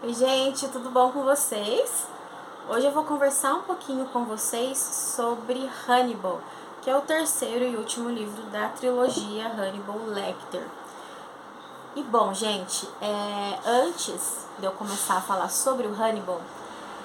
Oi, gente, tudo bom com vocês? Hoje eu vou conversar um pouquinho com vocês sobre Hannibal, que é o terceiro e último livro da trilogia Hannibal Lecter. E bom, gente, antes de eu começar a falar sobre o Hannibal,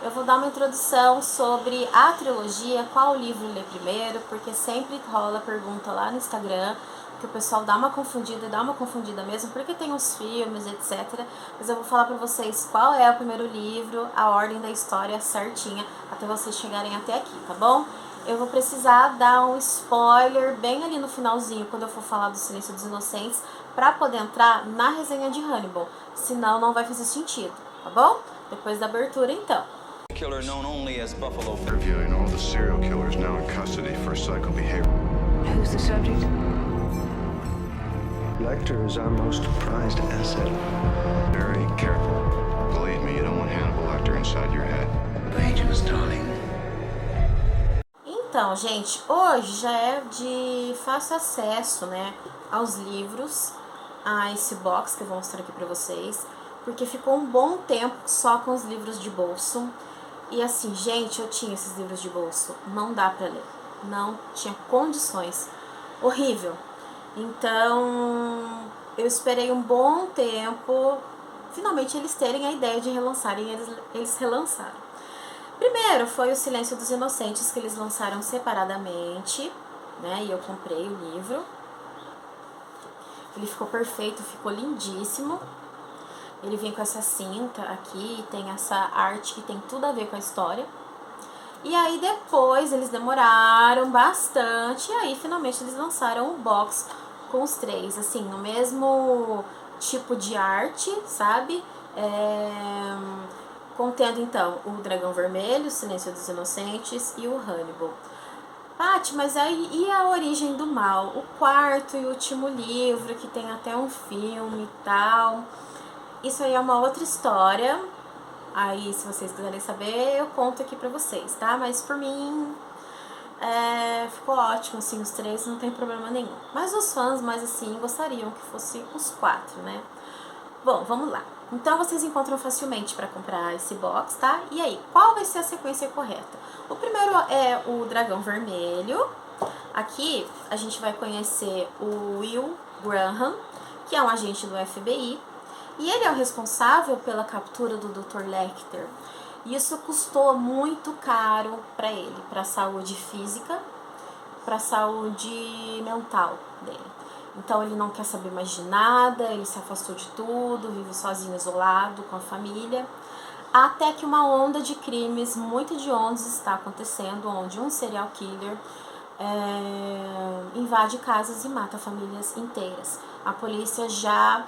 eu vou dar uma introdução sobre a trilogia, qual livro ler primeiro, porque sempre rola pergunta lá no Instagram, que o pessoal dá uma confundida mesmo, porque tem os filmes, etc. Mas eu vou falar pra vocês qual é o primeiro livro, a ordem da história certinha, até vocês chegarem até aqui, tá bom? Eu vou precisar dar um spoiler bem ali no finalzinho, quando eu for falar do Silêncio dos Inocentes, pra poder entrar na resenha de Hannibal, senão não vai fazer sentido, tá bom? Depois da abertura, então. Killer known only as Buffalo. Reviewing all the serial killers now in custody for psycho behavior. Who's the subject? Lecter is our most prized asset. Very careful. Believe me, you don't want Hannibal Lecter inside your head. Dangerous, darling. Então, gente, hoje já é de fácil acesso, né, aos livros, a esse box que eu vou mostrar aqui pra vocês, porque ficou um bom tempo só com os livros de bolso. E assim, gente, eu tinha esses livros de bolso, não dá pra ler, não tinha condições, horrível. Então, eu esperei um bom tempo, finalmente eles terem a ideia de relançarem, eles relançaram. Primeiro foi o Silêncio dos Inocentes, que eles lançaram separadamente, né, e eu comprei o livro. Ele ficou perfeito, ficou lindíssimo. Ele vem com essa cinta aqui, tem essa arte que tem tudo a ver com a história. E aí depois eles demoraram bastante, e aí finalmente eles lançaram o box com os três, assim, no mesmo tipo de arte, sabe? Contendo então o Dragão Vermelho, o Silêncio dos Inocentes e o Hannibal. Paty, mas aí e a Origem do Mal? O quarto e último livro, que tem até um filme e tal. Isso aí é uma outra história. Aí, se vocês quiserem saber, eu conto aqui pra vocês, tá? Mas por mim, ficou ótimo, assim, os três, não tem problema nenhum. Mas os fãs, mais assim, gostariam que fosse os quatro, né? Bom, vamos lá. Então, vocês encontram facilmente pra comprar esse box, tá? E aí, qual vai ser a sequência correta? O primeiro é o Dragão Vermelho. Aqui, a gente vai conhecer o Will Graham, que é um agente do FBI. E ele é o responsável pela captura do Dr. Lecter. E isso custou muito caro para ele, para a saúde física, para a saúde mental dele. Então ele não quer saber mais de nada, ele se afastou de tudo, vive sozinho, isolado, com a família. Até que uma onda de crimes muito hediondos está acontecendo, onde um serial killer invade casas e mata famílias inteiras. A polícia já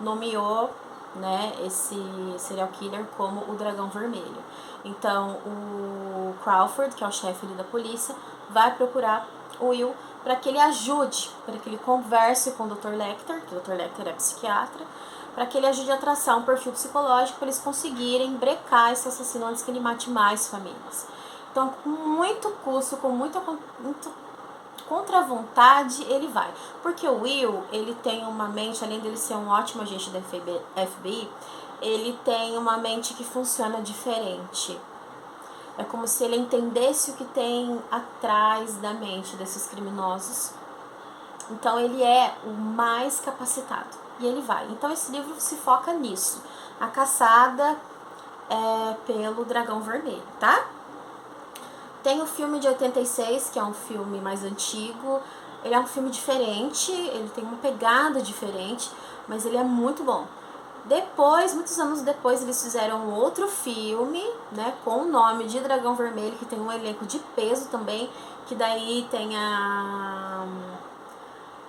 nomeou, né, esse serial killer como o Dragão Vermelho. Então o Crawford, que é o chefe da polícia, vai procurar o Will para que ele ajude, para que ele converse com o Dr. Lecter, que o Dr. Lecter é psiquiatra, para que ele ajude a traçar um perfil psicológico para eles conseguirem brecar esse assassino antes que ele mate mais famílias. Então, com muito custo, com muita contra a vontade, ele vai. Porque o Will, ele tem uma mente, além dele ser um ótimo agente da FBI, ele tem uma mente que funciona diferente. É como se ele entendesse o que tem atrás da mente desses criminosos. Então ele é o mais capacitado. E ele vai. Então esse livro se foca nisso. A caçada pelo Dragão Vermelho, tá? Tem o filme de 86, que é um filme mais antigo. Ele é um filme diferente, ele tem uma pegada diferente, mas ele é muito bom. Depois, muitos anos depois, eles fizeram outro filme, né, com o nome de Dragão Vermelho, que tem um elenco de peso também, que daí tem a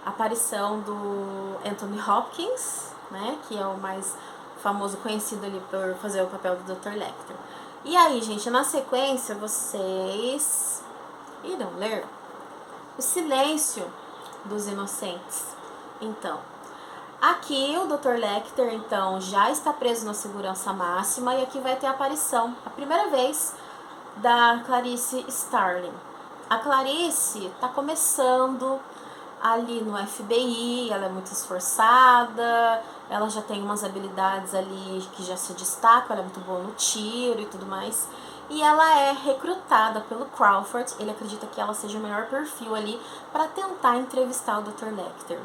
aparição do Anthony Hopkins, né, que é o mais famoso, conhecido ali por fazer o papel do Dr. Lecter. E aí, gente, na sequência, vocês irão ler O Silêncio dos Inocentes. Então, aqui o Dr. Lecter, então, já está preso na segurança máxima e aqui vai ter a aparição, a primeira vez, da Clarice Starling. A Clarice está começando ali no FBI, ela é muito esforçada, ela já tem umas habilidades ali que já se destacam, ela é muito boa no tiro e tudo mais. E ela é recrutada pelo Crawford, ele acredita que ela seja o melhor perfil ali para tentar entrevistar o Dr. Lecter.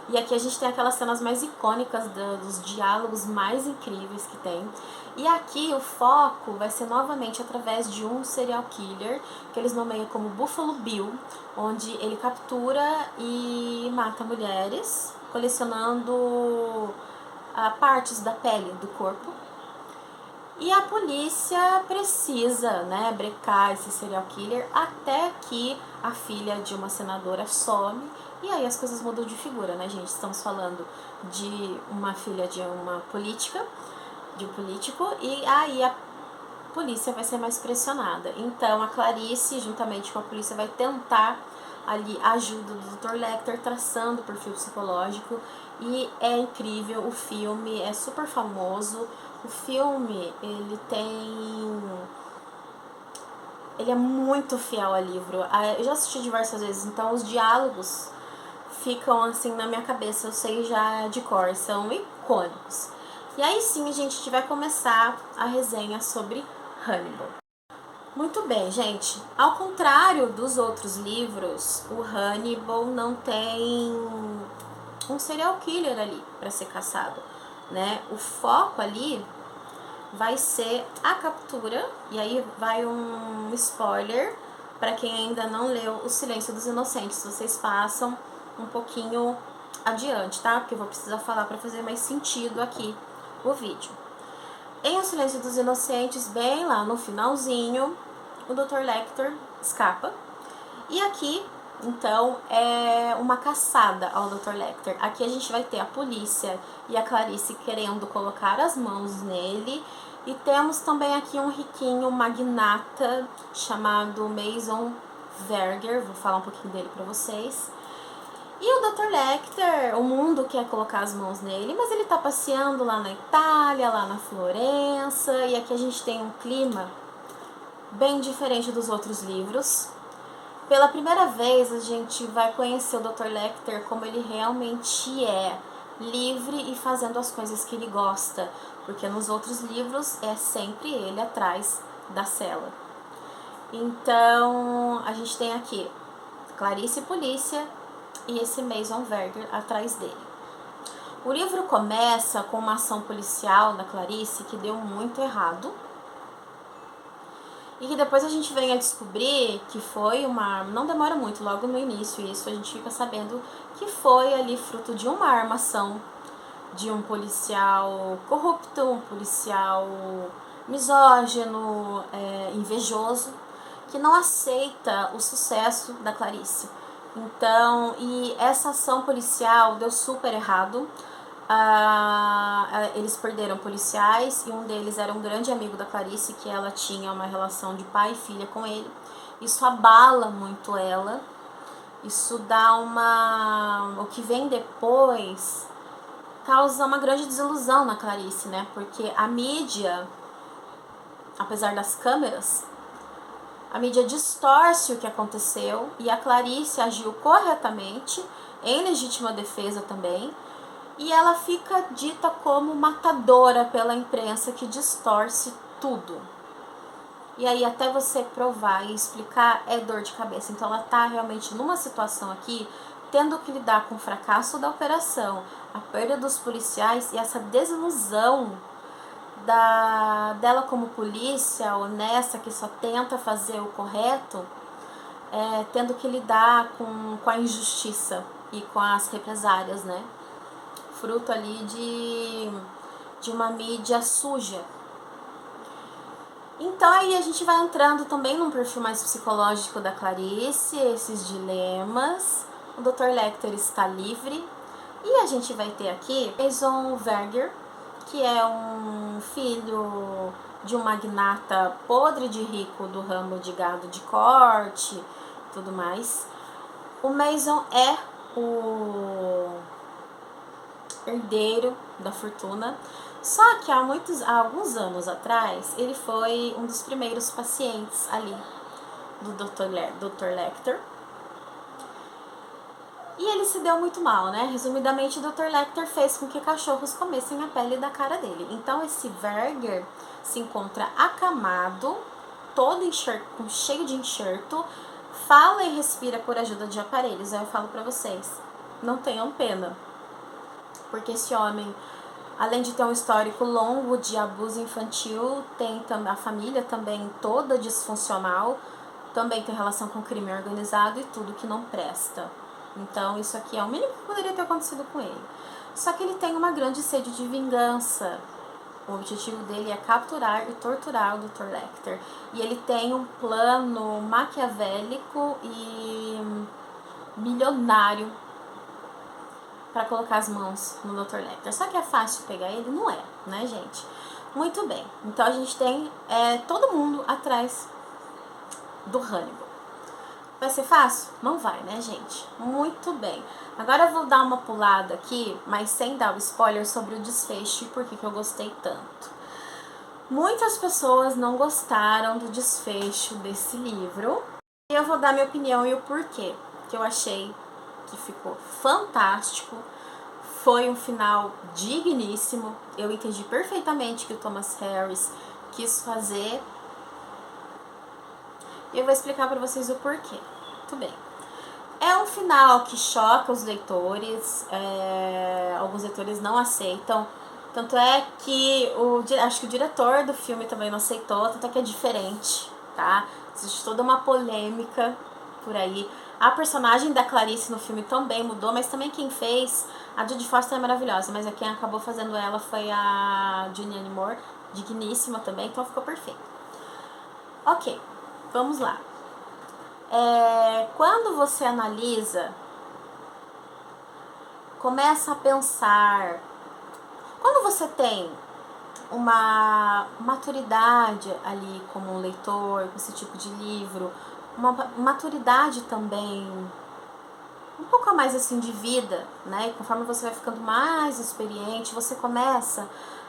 E aqui a gente tem aquelas cenas mais icônicas dos diálogos mais incríveis que tem. E aqui o foco vai ser novamente através de um serial killer, que eles nomeiam como Buffalo Bill, onde ele captura e mata mulheres, colecionando partes da pele do corpo. E a polícia precisa, né, brecar esse serial killer até que a filha de uma senadora some. E aí as coisas mudam de figura, né, gente? Estamos falando de uma filha de uma política, de um político, e aí a polícia vai ser mais pressionada. Então a Clarice, juntamente com a polícia, vai tentar ali a ajuda do Dr. Lecter, traçando o perfil psicológico. E é incrível, o filme é super famoso. O filme, ele é muito fiel ao livro. Eu já assisti diversas vezes, então os diálogos ficam assim na minha cabeça, eu sei já de cor, são icônicos. E aí sim, a gente vai começar a resenha sobre Hannibal. Muito bem, gente. Ao contrário dos outros livros, o Hannibal não tem um serial killer ali para ser caçado, né? O foco ali vai ser a captura, e aí vai um spoiler para quem ainda não leu O Silêncio dos Inocentes. Vocês passam um pouquinho adiante, tá? Porque eu vou precisar falar para fazer mais sentido aqui o vídeo. Em O Silêncio dos Inocentes, bem lá no finalzinho, o Dr. Lecter escapa. E aqui, então, é uma caçada ao Dr. Lecter. Aqui a gente vai ter a polícia e a Clarice querendo colocar as mãos nele. E temos também aqui um riquinho magnata chamado Mason Verger. Vou falar um pouquinho dele pra vocês. E o Dr. Lecter, o mundo quer colocar as mãos nele, mas ele tá passeando lá na Itália, lá na Florença. E aqui a gente tem um clima bem diferente dos outros livros. Pela primeira vez a gente vai conhecer o Dr. Lecter como ele realmente é, livre e fazendo as coisas que ele gosta, porque nos outros livros é sempre ele atrás da cela. Então a gente tem aqui Clarice polícia e esse Mason Verger atrás dele. O livro começa com uma ação policial da Clarice que deu muito errado, e que depois a gente vem a descobrir que foi não demora muito, logo no início isso, a gente fica sabendo que foi ali fruto de uma armação de um policial corrupto, um policial misógino, invejoso, que não aceita o sucesso da Clarice. Então, e essa ação policial deu super errado. Eles perderam policiais e um deles era um grande amigo da Clarice, que ela tinha uma relação de pai e filha com ele. Isso abala muito ela. Isso dá o que vem depois causa uma grande desilusão na Clarice, né? Porque a mídia, apesar das câmeras, a mídia distorce o que aconteceu e a Clarice agiu corretamente, em legítima defesa também. E ela fica dita como matadora pela imprensa que distorce tudo. E aí até você provar e explicar é dor de cabeça. Então ela tá realmente numa situação aqui, tendo que lidar com o fracasso da operação, a perda dos policiais e essa desilusão dela como polícia honesta que só tenta fazer o correto, tendo que lidar com a injustiça e com as represálias, né? Fruto ali de uma mídia suja. Então aí a gente vai entrando também num perfil mais psicológico da Clarice, esses dilemas. O Dr. Lecter está livre. E a gente vai ter aqui Mason Verger, que é um filho de um magnata podre de rico do ramo de gado de corte e tudo mais. O Mason é o herdeiro da fortuna, só que há alguns anos atrás ele foi um dos primeiros pacientes ali do Dr. Lecter, E ele se deu muito mal, né? Resumidamente, o Dr. Lecter fez com que cachorros comessem a pele da cara dele. Então, esse Verger se encontra acamado, todo cheio de enxerto, fala e respira por ajuda de aparelhos. Aí eu falo pra vocês, não tenham pena. Porque esse homem, além de ter um histórico longo de abuso infantil, tem a família também toda disfuncional, também tem relação com crime organizado e tudo que não presta. Então, isso aqui é o mínimo que poderia ter acontecido com ele. Só que ele tem uma grande sede de vingança. O objetivo dele é capturar e torturar o Dr. Lecter. E ele tem um plano maquiavélico e milionário para colocar as mãos no Dr. Lecter. Só que é fácil pegar ele? Não é, né, gente? Muito bem. Então, a gente tem todo mundo atrás do Hannibal. Vai ser fácil? Não vai, né, gente? Muito bem. Agora eu vou dar uma pulada aqui, mas sem dar o spoiler sobre o desfecho e por que eu gostei tanto. Muitas pessoas não gostaram do desfecho desse livro. E eu vou dar minha opinião e o porquê. Que eu achei que ficou fantástico. Foi um final digníssimo. Eu entendi perfeitamente que o Thomas Harris quis fazer. E eu vou explicar para vocês o porquê. Muito bem. É um final que choca os leitores. Alguns leitores não aceitam. Tanto é que acho que o diretor do filme também não aceitou. Tanto é que é diferente, tá? Existe toda uma polêmica por aí. A personagem da Clarice no filme também mudou, mas também quem fez... A Jodie Foster é maravilhosa, mas quem acabou fazendo ela foi a Julianne Moore. Digníssima também, então ficou perfeito. Ok, vamos lá. Quando você analisa, começa a pensar, quando você tem uma maturidade ali como um leitor, com esse tipo de livro, uma maturidade também, um pouco a mais assim de vida, né? E conforme você vai ficando mais experiente, você começa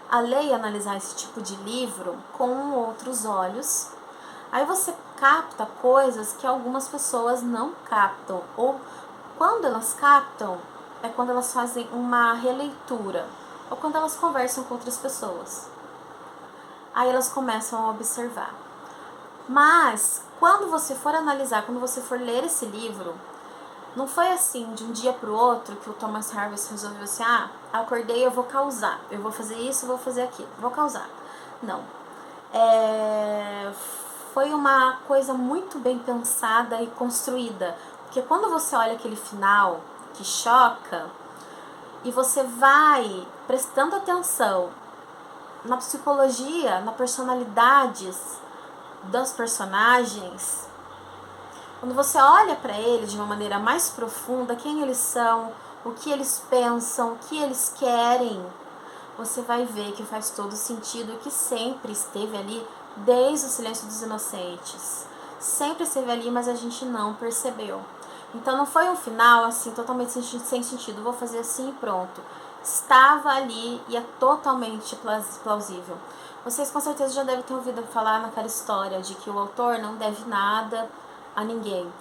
a ler e analisar esse tipo de livro com outros olhos. Aí você capta coisas que algumas pessoas não captam. Ou quando elas captam, é quando elas fazem uma releitura. Ou quando elas conversam com outras pessoas. Aí elas começam a observar. Mas, quando você for analisar, quando você for ler esse livro, não foi assim, de um dia pro outro, que o Thomas Harris resolveu assim, acordei, eu vou causar. Eu vou fazer isso, eu vou fazer aquilo. Vou causar. Não. Foi uma coisa muito bem pensada e construída. Porque quando você olha aquele final que choca, e você vai prestando atenção na psicologia, na personalidades dos personagens, quando você olha para eles de uma maneira mais profunda, quem eles são, o que eles pensam, o que eles querem, você vai ver que faz todo sentido, que sempre esteve ali desde o Silêncio dos Inocentes. Sempre esteve ali, mas a gente não percebeu. Então não foi um final assim totalmente sem sentido, vou fazer assim e pronto. Estava ali e é totalmente plausível. Vocês com certeza já devem ter ouvido falar naquela história de que o autor não deve nada a ninguém.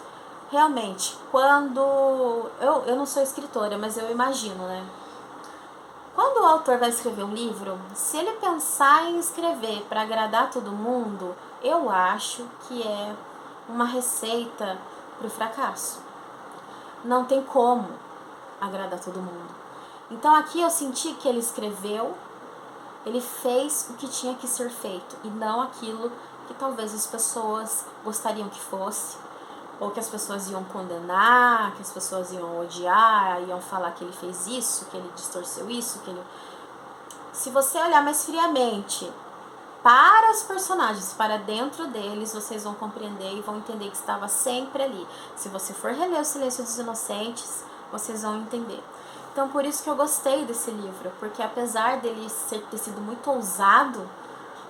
Realmente, quando... Eu não sou escritora, mas eu imagino, né? Quando o autor vai escrever um livro, se ele pensar em escrever para agradar todo mundo, eu acho que é uma receita para o fracasso. Não tem como agradar todo mundo. Então aqui eu senti que ele escreveu, ele fez o que tinha que ser feito e não aquilo que talvez as pessoas gostariam que fosse, ou que as pessoas iam condenar, que as pessoas iam odiar, iam falar que ele fez isso, que ele distorceu isso, que ele... Se você olhar mais friamente para os personagens, para dentro deles, vocês vão compreender e vão entender que estava sempre ali. Se você for reler O Silêncio dos Inocentes, vocês vão entender. Então, por isso que eu gostei desse livro, porque apesar dele ter sido muito ousado,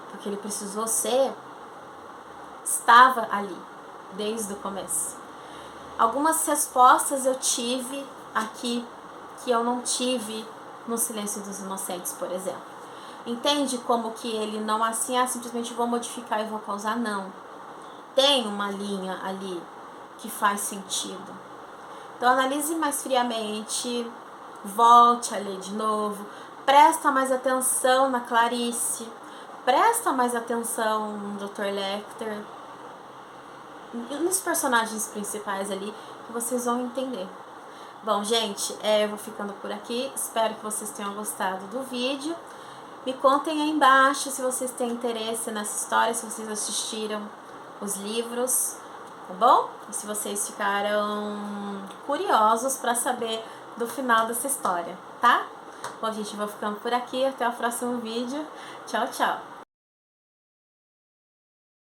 porque ele precisou ser, estava ali, desde o começo. Algumas respostas eu tive aqui que eu não tive no Silêncio dos Inocentes, por exemplo. Entende como que ele não assim, simplesmente vou modificar e vou causar? Não. Tem uma linha ali que faz sentido. Então analise mais friamente, volte a ler de novo, presta mais atenção na Clarice, presta mais atenção no Dr. Lecter, nos personagens principais ali, que vocês vão entender. Bom, gente, eu vou ficando por aqui. Espero que vocês tenham gostado do vídeo. Me contem aí embaixo se vocês têm interesse nessa história, se vocês assistiram os livros, tá bom? E se vocês ficaram curiosos para saber do final dessa história, tá? Bom, gente, eu vou ficando por aqui. Até o próximo vídeo. Tchau, tchau!